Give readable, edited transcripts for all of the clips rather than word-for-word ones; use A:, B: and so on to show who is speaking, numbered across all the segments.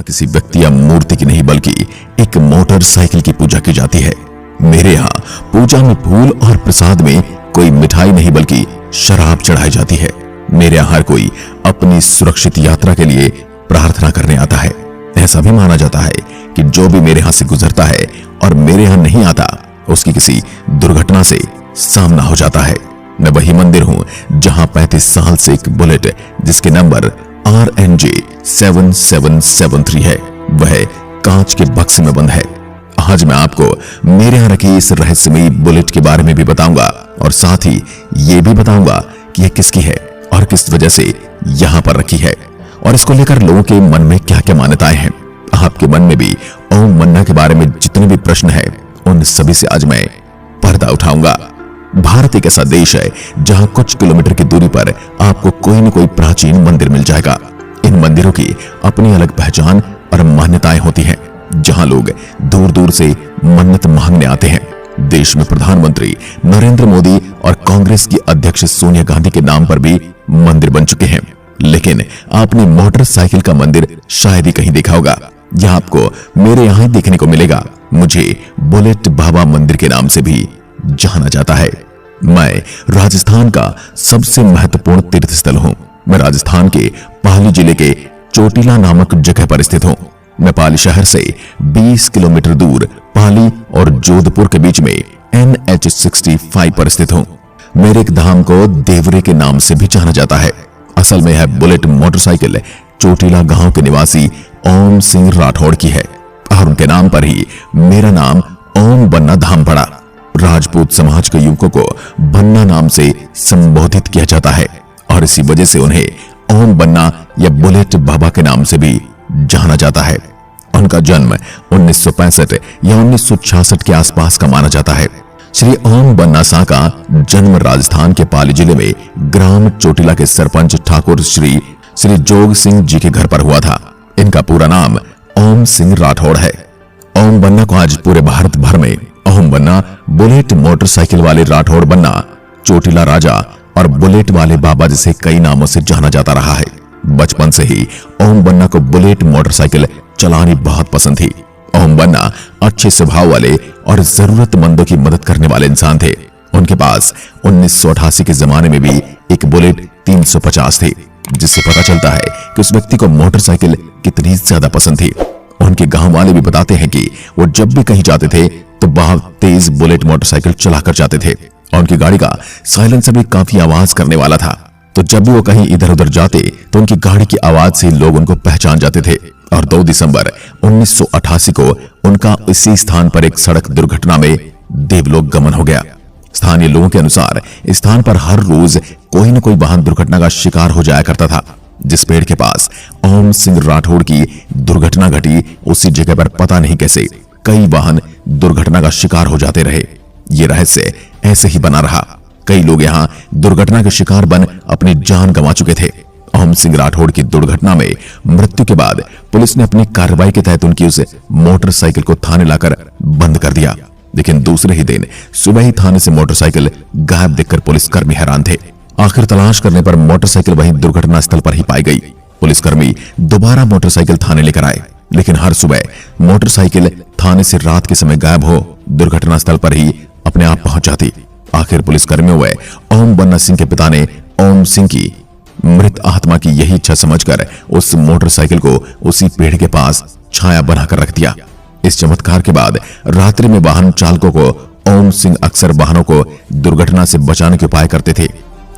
A: यहाँ किसी व्यक्ति या मूर्ति की नहीं बल्कि एक मोटरसाइकिल की पूजा की जाती है। मेरे यहाँ पूजा में फूल और प्रसाद में कोई मिठाई नहीं बल्कि शराब चढ़ाई जाती है। मेरे यहाँ हर कोई अपनी सुरक्षित यात्रा के लिए प्रार्थना करने आता है। ऐसा भी माना जाता है कि जो भी मेरे यहाँ से गुजरता है और मेरे यहाँ नहीं आता उसकी किसी दुर्घटना से सामना हो जाता है। मैं वही मंदिर हूँ जहाँ 35 साल से एक बुलेट जिसके नंबर RNJ 7773 है वह कांच के बक्से में बंद है। आज मैं आपको मेरे यहाँ रखी इस रहस्यमयी बुलेट के बारे में भी बताऊंगा और साथ ही ये भी बताऊंगा कि यह किसकी है और किस वजह से यहाँ पर रखी है और इसको लेकर लोगों के मन में क्या क्या मान्यताएं हैं। आपके मन में भी ओम बन्ना के बारे में जितने भी प्रश्न है उन सभी से आज मैं पर्दा उठाऊंगा। भारत एक ऐसा देश है जहां कुछ किलोमीटर की दूरी पर आपको कोई न कोई प्राचीन मंदिर मिल जाएगा। इन मंदिरों की अपनी अलग पहचान और मान्यताएं होती हैं, जहां लोग दूर दूर से मन्नत मांगने आते हैं। देश में प्रधानमंत्री नरेंद्र मोदी और कांग्रेस की अध्यक्ष सोनिया गांधी के नाम पर भी मंदिर बन चुके हैं, लेकिन आपने मोटरसाइकिल का मंदिर शायद ही कहीं देखा होगा। यह आपको मेरे यहाँ ही देखने को मिलेगा। मुझे बुलेट बाबा मंदिर के नाम से भी जाना जाता है। मैं राजस्थान का सबसे महत्वपूर्ण तीर्थ स्थल हूँ। मैं राजस्थान के पाली जिले के चोटिला नामक जगह पर स्थित हूँ। मैं पाली शहर से 20 किलोमीटर दूर पाली और जोधपुर के बीच में NH 65 पर स्थित हूँ। मेरे एक धाम को देवरे के नाम से भी जाना जाता है। असल में है बुलेट मोटरसाइकिल चोटिला गांव के निवासी ओम सिंह राठौड़ की है और उनके नाम पर ही मेरा नाम ओम बन्ना धाम पड़ा। राजपूत समाज के युवकों को बन्ना नाम से संबोधित किया जाता है और इसी वजह से उन्हें ओम बन्ना या बुलेट बाबा के नाम से भी जाना जाता है। उनका जन्म 1965 या 1966 के आसपास का माना जाता है। श्री ओम बन्ना शाह का जन्म राजस्थान के पाली जिले में ग्राम चोटिला के सरपंच ठाकुर श्री जोग सिंह जी के घर पर हुआ था। इनका पूरा नाम ओम सिंह राठौड़ है। ओम बन्ना को आज पूरे भारत भर में ओम बन्ना, बुलेट मोटरसाइकिल वाले राठौड़ बन्ना, चोटिला राजा और बुलेट वाले बाबा जैसे कई नामों से जाना जाता रहा है। बचपन से ही ओम बन्ना को बुलेट मोटरसाइकिल चलानी बहुत पसंद थी। ओम बन्ना अच्छे स्वभाव वाले और जरूरतमंदों की मदद करने वाले इंसान थे। उनके पास 1988 के जमाने में भी एक बुलेट 350 थी, जिससे पता चलता है कि उस व्यक्ति को मोटरसाइकिल कितनी ज्यादा पसंद थी। उनके गांव वाले भी बताते हैं कि वो जब भी कहीं जाते थे तो बहुत तेज बुलेट मोटरसाइकिल चलाकर जाते थे और उनकी गाड़ी का साइलेंसर भी काफी आवाज करने वाला था। तो जब भी वो कहीं इधर उधर जाते तो उनकी गाड़ी की आवाज से लोग उनको पहचान जाते थे। और 2 दिसंबर 1988 को उनका इसी स्थान पर एक सड़क दुर्घटना में देवलोक गमन हो गया। स्थानीय लोगों के अनुसार इस स्थान पर हर रोज कोई न कोई वाहन दुर्घटना का शिकार हो जाया करता था। जिस पेड़ के पास ओम सिंह राठौड़ की दुर्घटना घटी उसी जगह पर पता नहीं कैसे कई वाहन दुर्घटना का शिकार हो जाते रहे। ये रहस्य ऐसे ही बना रहा। कई लोग यहाँ दुर्घटना के शिकार बन अपनी जान गंवा चुके थे। ओम सिंह राठौड़ की दुर्घटना में मृत्यु के बाद पुलिस ने अपनी कार्रवाई के तहत उनकी उस मोटरसाइकिल को थाने लाकर बंद कर दिया, लेकिन दूसरे ही दिन सुबह ही थाने से मोटरसाइकिल गायब देखकर पुलिसकर्मी हैरान थे। आखिर तलाश करने पर मोटरसाइकिल वहीं दुर्घटना स्थल पर ही पाई गई। पुलिसकर्मी दोबारा मोटरसाइकिल थाने लेकर आए, लेकिन हर सुबह मोटरसाइकिल थाने से रात के समय गायब हो दुर्घटना स्थल पर ही अपने आप पहुंच जाती। आखिर पुलिसकर्मियों व ओम बन्ना सिंह के पिता ने ओम सिंह की मृत आत्मा की यही इच्छा समझकर उस मोटरसाइकिल को उसी पेड़ के पास छाया बनाकर रख दिया। इस चमत्कार के बाद रात्रि में वाहन चालकों को ओम सिंह अक्सर वाहनों को दुर्घटना से बचाने के उपाय करते थे।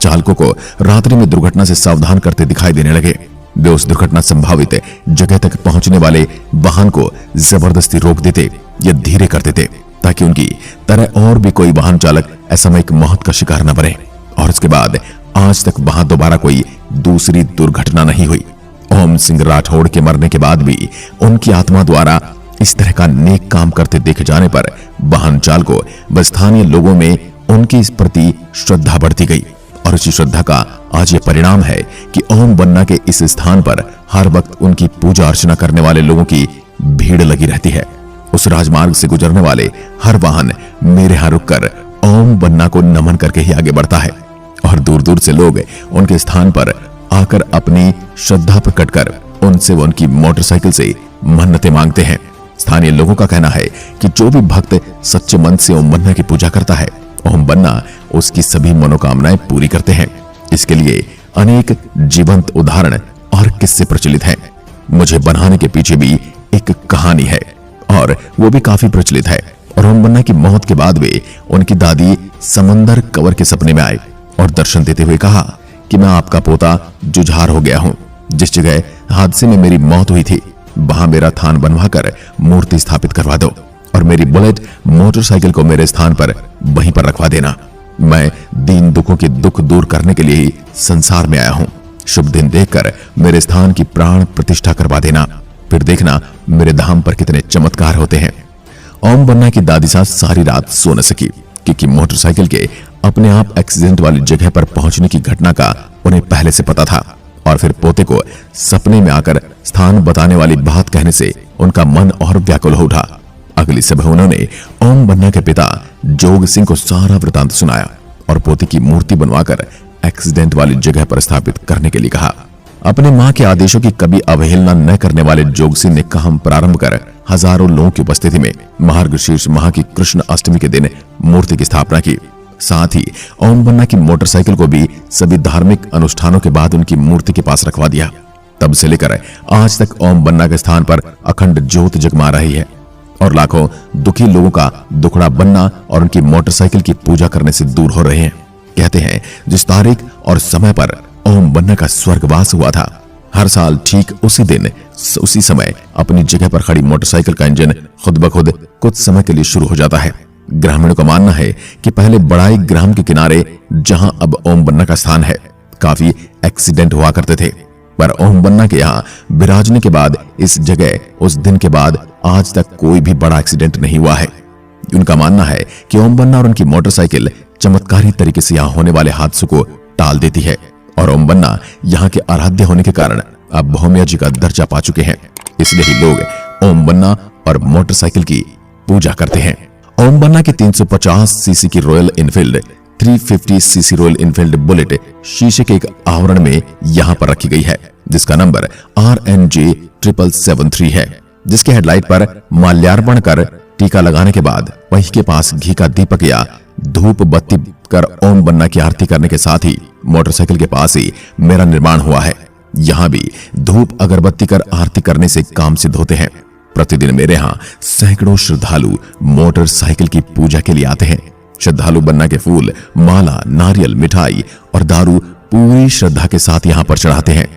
A: चालकों को रात्रि में दुर्घटना से सावधान करते दिखाई देने लगे। वे उस दुर्घटना संभावित जगह तक पहुंचने वाले वाहन को जबरदस्ती रोक देते या धीरे कर देते, ताकि उनकी तरह और भी कोई वाहन चालक असामयिक मौत का शिकार न बने। और उसके बाद आज तक वहां दोबारा कोई दूसरी दुर्घटना नहीं हुई। ओम सिंह राठौड़ के मरने के बाद भी उनकी आत्मा द्वारा इस तरह का नेक काम करते देखे जाने पर वाहन चालकों व स्थानीय लोगों में उनकी इस प्रति श्रद्धा बढ़ती गई और उसी श्रद्धा का आज ये परिणाम है कि ओम बन्ना के इस स्थान पर हर वक्त उनकी पूजा अर्चना करने वाले लोगों की भीड़ लगी रहती है। उस राजमार्ग से गुजरने वाले हर वाहन मेरे यहाँ रुककर ओम बन्ना को नमन करके ही आगे बढ़ता है और दूर दूर से लोग उनके स्थान पर आकर अपनी श्रद्धा प्रकट कर उनसे उनकी मोटरसाइकिल से मन्नतें मांगते हैं। स्थानीय लोगों का कहना है कि जो भी भक्त सच्चे मन से ओम बन्ना की पूजा करता है, ओम बन्ना उसकी सभी मनोकामनाएं पूरी करते हैं। इसके लिए अनेक जीवंत उदाहरण और किस्से प्रचलित हैं। मुझे बनाने के पीछे भी एक कहानी है और वो भी काफी प्रचलित है। और ओम बन्ना की मौत के बाद वे उनकी दादी समंदर कंवर के सपने में आए और दर्शन देते हुए कहा कि मैं आपका पोता जुझार हो गया हूं। जिस जगह हादसे में मेरी मौत हुई थी वहां मेरा थान बनवाकर मूर्ति स्थापित करवा दो और मेरी बुलेट मोटरसाइकिल को मेरे स्थान पर वहीं पर रखवा देना। मैं दीन दुखों के दुख दूर करने के लिए ही संसार में आया हूं। शुभ दिन देखकर मेरे स्थान की प्राण प्रतिष्ठा करवा देना, फिर देखना मेरे धाम पर कितने चमत्कार होते हैं। ओम बन्ना की दादी सास सारी रात सो न सकी क्योंकि मोटरसाइकिल के अपने आप एक्सीडेंट वाली जगह पर पहुंचने की घटना का उन्हें पहले से पता था और फिर पोते को सपने में आकर स्थान बताने वाली बात कहने से उनका मन और व्याकुल हो उठा। अगली सुबह उन्होंने ओम बन्ना के पिता जोग सिंह को सारा वृतांत सुनाया और पोते की मूर्ति बनवाकर एक्सीडेंट वाली जगह पर स्थापित करने के लिए कहा। अपने मां के आदेशों की कभी अवहेलना न करने वाले जोग सिंह ने काम प्रारंभ कर हजारों लोगों की उपस्थिति में मार्गशीर्ष माह की कृष्ण अष्टमी के दिन मूर्ति की स्थापना की। साथ ही ओम बन्ना की मोटरसाइकिल को भी सभी धार्मिक अनुष्ठानों के बाद उनकी मूर्ति के पास रखवा दिया। तब से लेकर आज तक ओम बन्ना के स्थान पर अखंड ज्योत जगमा रही है और लाखों दुखी लोगों का दुखड़ा बनना और उनकी मोटरसाइकिल की पूजा करने से दूर हो रहे हैं। कहते हैं जिस तारीख और समय पर ओम बन्ना का स्वर्गवास हुआ था, हर साल ठीक उसी दिन उसी समय अपनी जगह पर खड़ी मोटरसाइकिल का इंजन खुद ब खुद कुछ समय के लिए शुरू हो जाता है। ग्रामीणों का मानना है कि पहले बड़ाई ग्राम के किनारे जहां अब ओम बन्ना का स्थान है, काफी एक्सीडेंट हुआ करते थे, पर ओम बन्ना के यहाँ विराजने के बाद इस जगह उस दिन के बाद आज तक कोई भी बड़ा एक्सीडेंट नहीं हुआ है। उनका मानना है कि ओम बन्ना और उनकी मोटरसाइकिल चमत्कारी तरीके से यहाँ होने वाले हादसों को टाल देती है और ओम बन्ना यहाँ के आराध्य होने के कारण अब भौमिया जी का दर्जा पा चुके हैं। इसलिए ही लोग ओम बन्ना और मोटरसाइकिल की पूजा करते हैं। ओम बन्ना की 350 सीसी की royal Enfield 350 CC royal Enfield bullet शीशे के एक आवरण में यहां पर रखी गई है, जिसका नंबर RNJ 7773 है, जिसके हेडलाइट पर माल्यार्पण कर टीका लगाने के बाद वही के पास घी का दीपक या धूप बत्ती कर ओम बन्ना की आरती करने के साथ ही मोटरसाइकिल के पास ही मेरा निर्माण हुआ है। यहाँ भी धूप अगरबत्ती कर आरती करने से काम सिद्ध होते हैं। प्रतिदिन मेरे यहाँ सैकड़ों श्रद्धालु मोटरसाइकिल की पूजा के लिए आते हैं। श्रद्धालु बन्ना के फूल, माला, नारियल, मिठाई और दारू पूरी श्रद्धा के साथ यहाँ पर चढ़ाते हैं।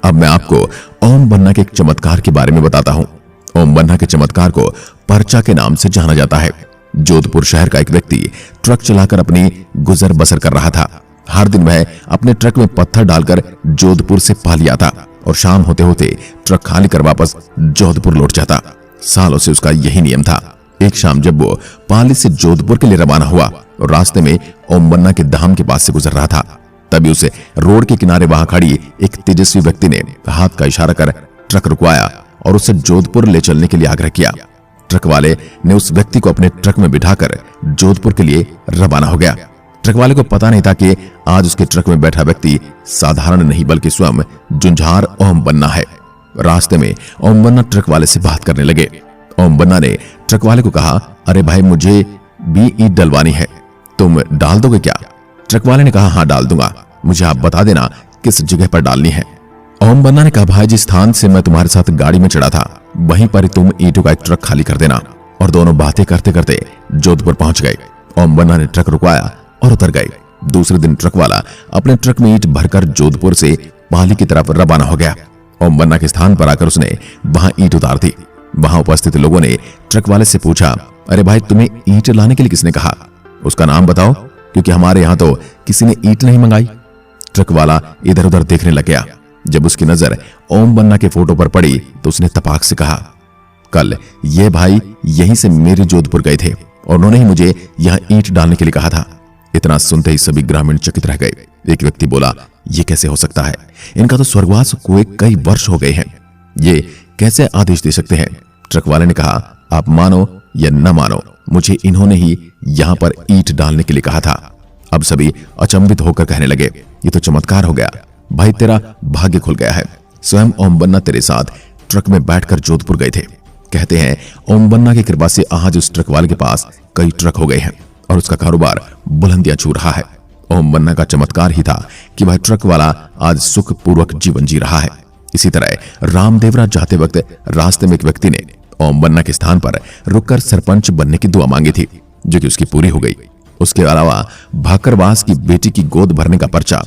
A: अब मैं आपको ओम बन्ना के एक चमत्कार के बारे में बताता हूँ। ओम बन्ना के चमत्कार को पर्चा के नाम से जाना जाता है। जोधपुर शहर का एक व्यक्ति ट्रक चलाकर अपनी गुजर बसर कर रहा था। हर दिन वह अपने ट्रक में पत्थर डालकर जोधपुर से पाली आता और शाम होते होते ट्रक खाली कर वापस जोधपुर लौट जाता। सालों से उसका यही नियम था। एक शाम जब वो पाली से जोधपुर के लिए रवाना हुआ और रास्ते में ओम बन्ना के धाम के पास से गुजर रहा था, तभी उसे रोड के किनारे वहां खड़ी एक तेजस्वी व्यक्ति ने हाथ का इशारा कर ट्रक रुकवाया और उसे जोधपुर ले चलने के लिए आग्रह किया। ट्रक वाले ने उस व्यक्ति को अपने ट्रक में बिठाकर जोधपुर के लिए रवाना हो गया। ट्रक वाले को पता नहीं था कि आज उसके ट्रक में बैठा व्यक्ति साधारण नहीं बल्कि स्वयं जुझार ओम बन्ना है। रास्ते में ओम बन्ना ट्रक वाले से बात करने लगे। ओम बन्ना ने ट्रक वाले को कहा, अरे भाई मुझे भी ईंट डलवानी है, तुम डाल दोगे क्या? ट्रक वाले ने कहा, हाँ डाल दूंगा, मुझे आप बता देना किस जगह पर डालनी है। ओम बन्ना ने कहा, भाई जिस स्थान से मैं तुम्हारे साथ गाड़ी में चढ़ा था वहीं पर तुम ईंटों का एक ट्रक खाली कर देना। और दोनों बातें करते करते जोधपुर पहुंच गए। ओम बन्ना ने ट्रक रुकवाया और उतर गए। दूसरे दिन ट्रक वाला अपने ट्रक में ईंट भरकर जोधपुर से पाली की तरफ रवाना हो गया। ओम बन्ना के स्थान पर आकर उसने वहां ईंट उतार दी। वहां उपस्थित लोगों ने ट्रक वाले से पूछा, अरे भाई तुम्हें ईंट लाने के लिए किसने कहा? उसका नाम बताओ, क्योंकि हमारे यहाँ तो किसी ने ईंट नहीं मंगाई। ट्रक वाला इधर उधर देखने लग गया। जब उसकी नजर ओम बन्ना के फोटो पर पड़ी तो उसने तपाक से कहा, कल ये भाई यहीं से मेरे जोधपुर गए थे और उन्होंने ही मुझे यहाँ ईंट डालने के लिए कहा था। इतना सुनते ही सभी ग्रामीण चकित रह गए। एक व्यक्ति बोला, ये कैसे हो सकता है? इनका तो स्वर्गवास हुए कई वर्ष हो गए हैं, ये कैसे आदेश दे सकते हैं? ट्रक वाले ने कहा, आप मानो या न मानो, मुझे इन्होंने ही यहाँ पर ईंट डालने के लिए कहा था। अब सभी अचंभित होकर कहने लगे, ये तो चमत्कार हो गया भाई, तेरा भाग्य खुल गया है। स्वयं ओम बन्ना तेरे साथ ट्रक में बैठकर जोधपुर गए थे। कहते हैं ओम बन्ना की कृपा से आज उस ट्रक वाले के पास कई ट्रक हो गए हैं और उसका कारोबार बुलंदियां छू रहा है। ओम बन्ना का चमत्कार ही था कि वह ट्रक वाला आज सुखपूर्वक जीवन जी रहा है। इसी तरह रामदेवरा जाते वक्त रास्ते में एक व्यक्ति ने ओम बन्ना के स्थान पर रुककर सरपंच बनने की दुआ मांगी थी, जो कि उसकी पूरी हो गई। उसके अलावा भाकरवास की बेटी की गोद भरने का पर्चा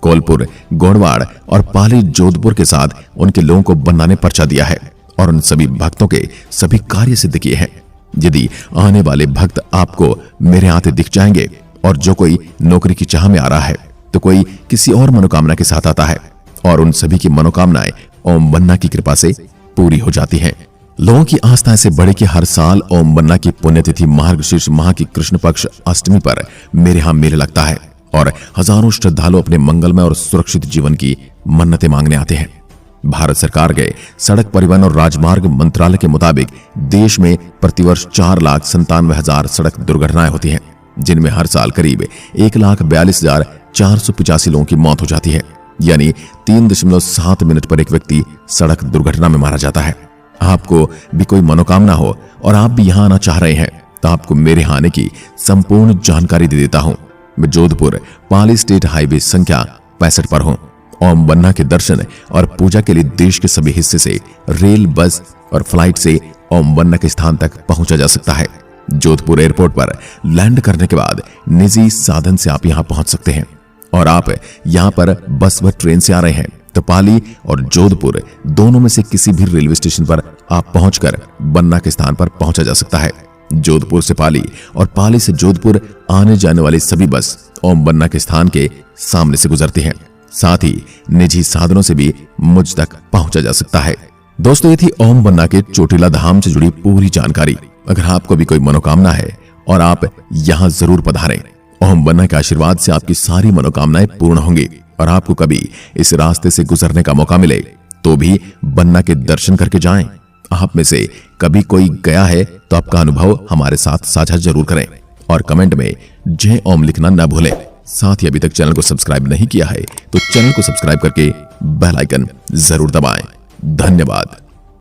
A: कोलपुर, गोड़वाड़ और पाली जोधपुर के साथ उनके लोगों को बन्ना ने पर्चा दिया है और उन सभी भक्तों के सभी कार्य सिद्ध किए हैं। यदि आने वाले भक्त आपको मेरे आते दिख जाएंगे और जो कोई नौकरी की चाह में आ रहा है तो कोई किसी और मनोकामना के साथ आता है और उन सभी की मनोकामनाएं ओम बन्ना की कृपा से पूरी हो जाती हैं। लोगों की आस्था से बढ़ी कि हर साल ओम बन्ना की पुण्यतिथि मार्गशीर्ष माह की कृष्ण पक्ष अष्टमी पर मेरे यहां मेला लगता है और हजारों श्रद्धालु अपने मंगलमय और सुरक्षित जीवन की मन्नतें मांगने आते हैं। भारत सरकार के सड़क परिवहन और राजमार्ग मंत्रालय के मुताबिक देश में प्रतिवर्ष 4,97,000 सड़क दुर्घटनाएं होती हैं, जिनमें हर साल करीब 1,42,485 लोगों की मौत हो जाती है। यानी 3.7 मिनट पर एक व्यक्ति सड़क दुर्घटना में मारा जाता है। आपको भी कोई मनोकामना हो और आप भी यहां आना चाह रहे हैं तो आपको मेरे यहां आने की संपूर्ण जानकारी दे देता हूं। मैं जोधपुर पाली स्टेट हाईवे संख्या 65 पर हूं। ओम बन्ना के दर्शन और पूजा के लिए देश के सभी हिस्से से रेल, बस और फ्लाइट से ओम बन्ना के स्थान तक पहुंचा जा सकता है। जोधपुर एयरपोर्ट पर लैंड करने के बाद निजी साधन से आप यहां पहुंच सकते हैं और आप यहां पर बस व ट्रेन से आ रहे हैं तो पाली और जोधपुर दोनों में से किसी भी रेलवे स्टेशन पर आप पहुंचकर बन्ना के स्थान पर पहुंचा जा सकता है। जोधपुर से पाली और पाली से जोधपुर आने जाने वाली सभी बस ओम बन्ना के स्थान के सामने से गुजरती हैं। साथ ही निजी साधनों से भी मुझ तक पहुंचा जा सकता है। दोस्तों, ये थी ओम बन्ना के चोटिला धाम से जुड़ी पूरी जानकारी। अगर आपको भी कोई मनोकामना है और आप यहां जरूर पधारें। ओम बन्ना के आशीर्वाद से आपकी सारी मनोकामनाएं पूर्ण होंगी और आपको कभी इस रास्ते से गुजरने का मौका मिले तो भी बन्ना के दर्शन करके जाएं। आप में से कभी कोई गया है तो आपका अनुभव हमारे साथ साझा जरूर करें और कमेंट में जय ओम लिखना न भूलें। साथ ही अभी तक चैनल को सब्सक्राइब नहीं किया है तो चैनल को सब्सक्राइब करके बेल आइकन जरूर दबाएं। धन्यवाद।